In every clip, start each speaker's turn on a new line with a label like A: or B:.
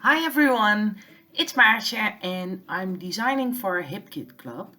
A: Hi everyone, it's Maartje and I'm designing for a Hip Kit Club.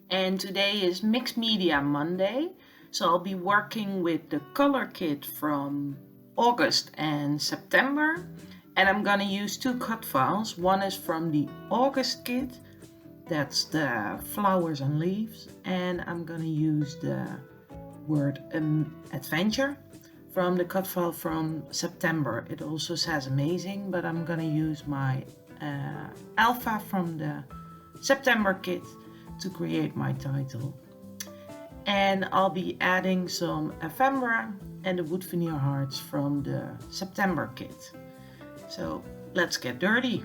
A: And today is Mixed Media Monday, so I'll be working with the color kit from August and September. And I'm gonna use two cut files. One is from the August kit, that's the flowers and leaves, and I'm gonna use the word adventure from the cut file from September. It also says amazing, but I'm gonna use my alpha from the September kit to create my title. And I'll be adding some ephemera and the wood veneer hearts from the September kit. So let's get dirty.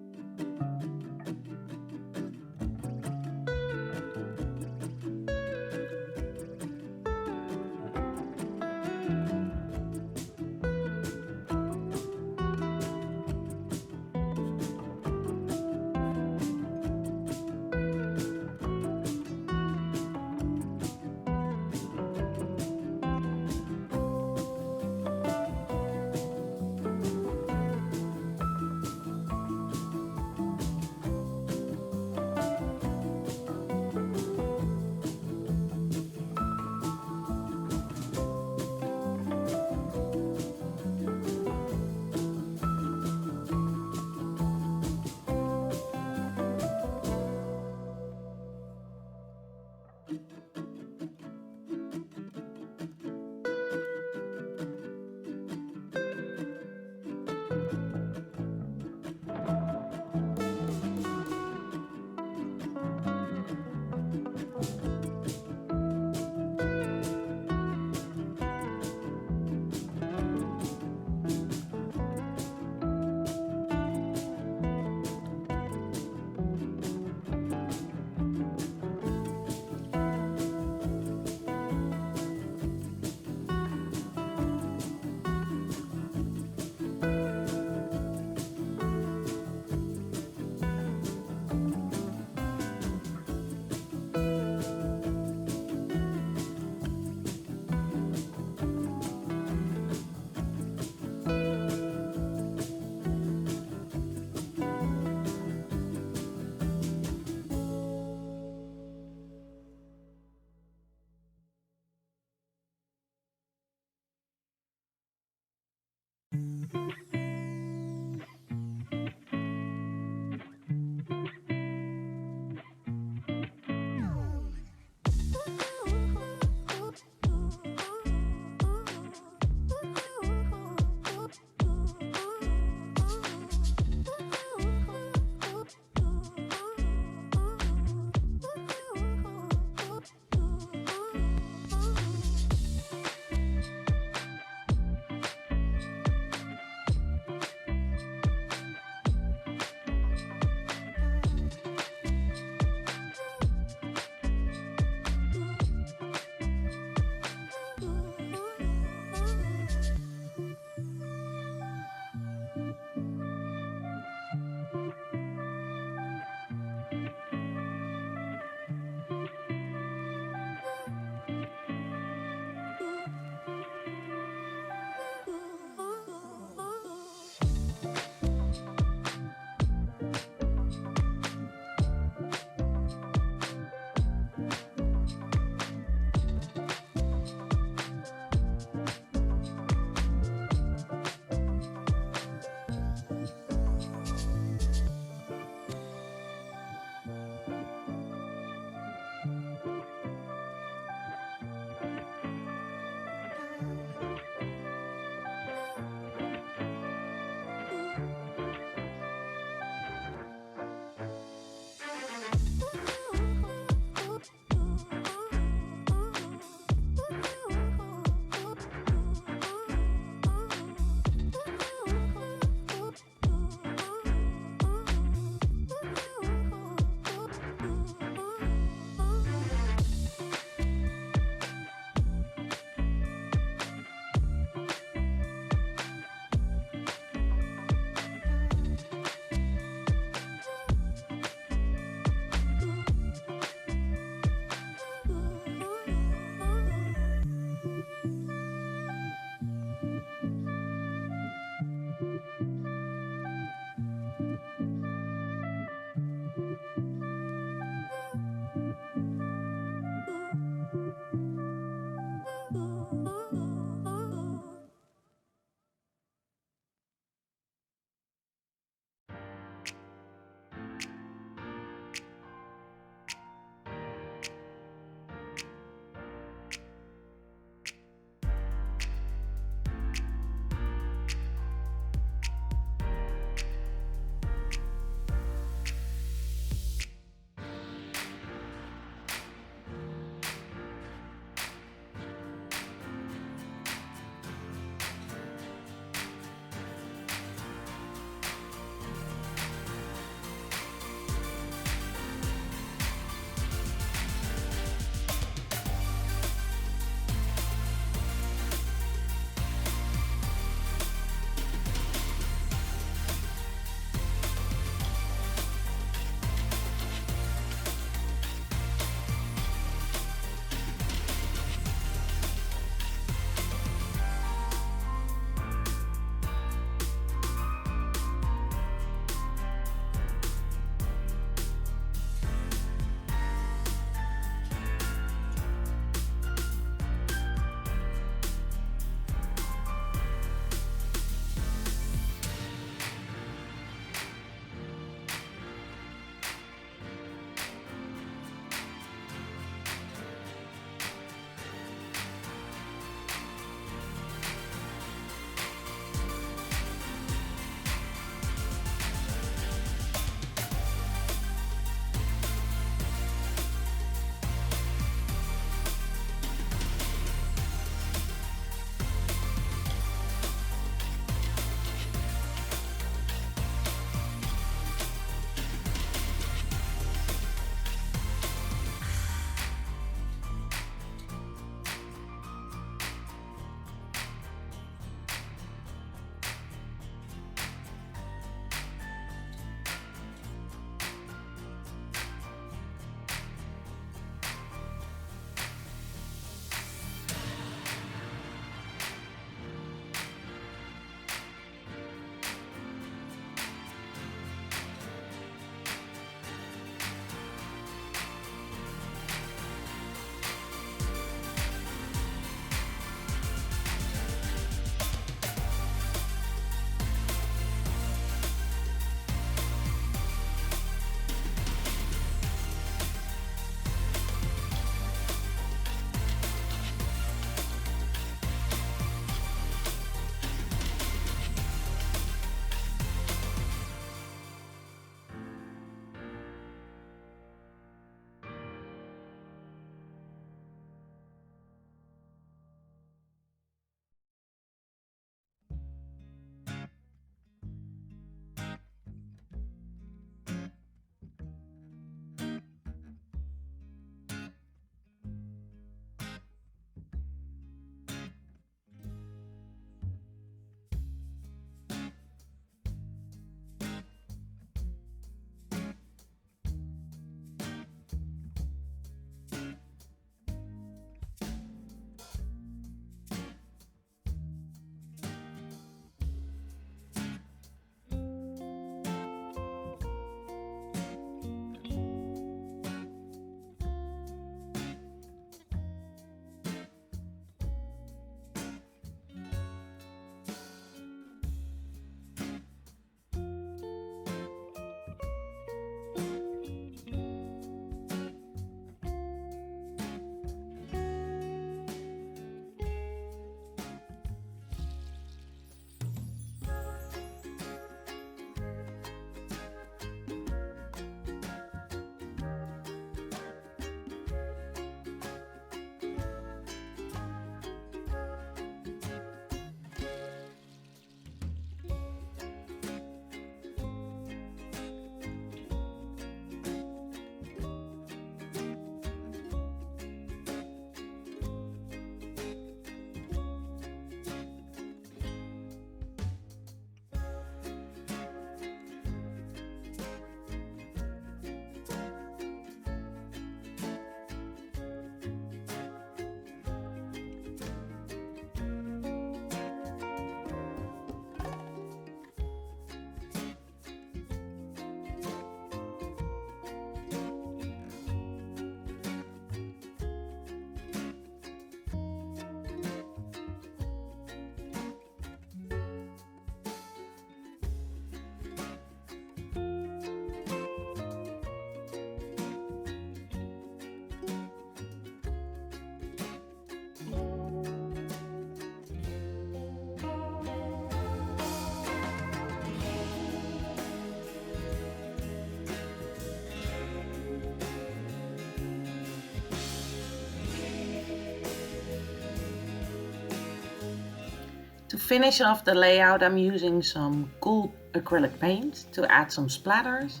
A: To finish off the layout, I'm using some gold acrylic paint to add some splatters,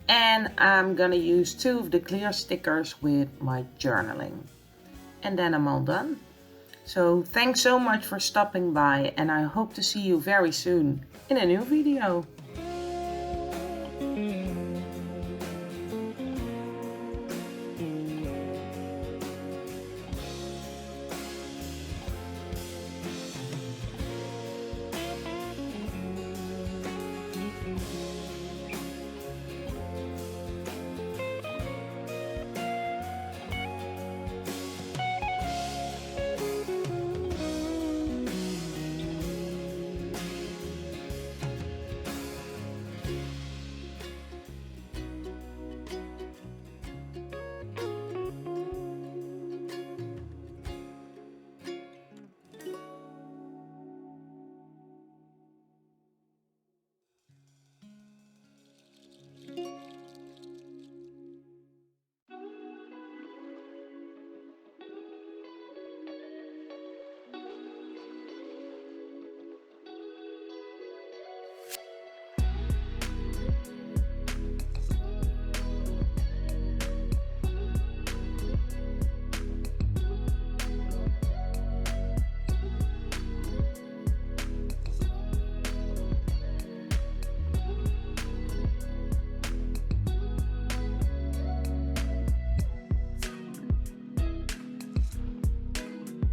A: and I'm gonna use 2 of the clear stickers with my journaling. And then I'm all done. So thanks so much for stopping by, and I hope to see you very soon in a new video.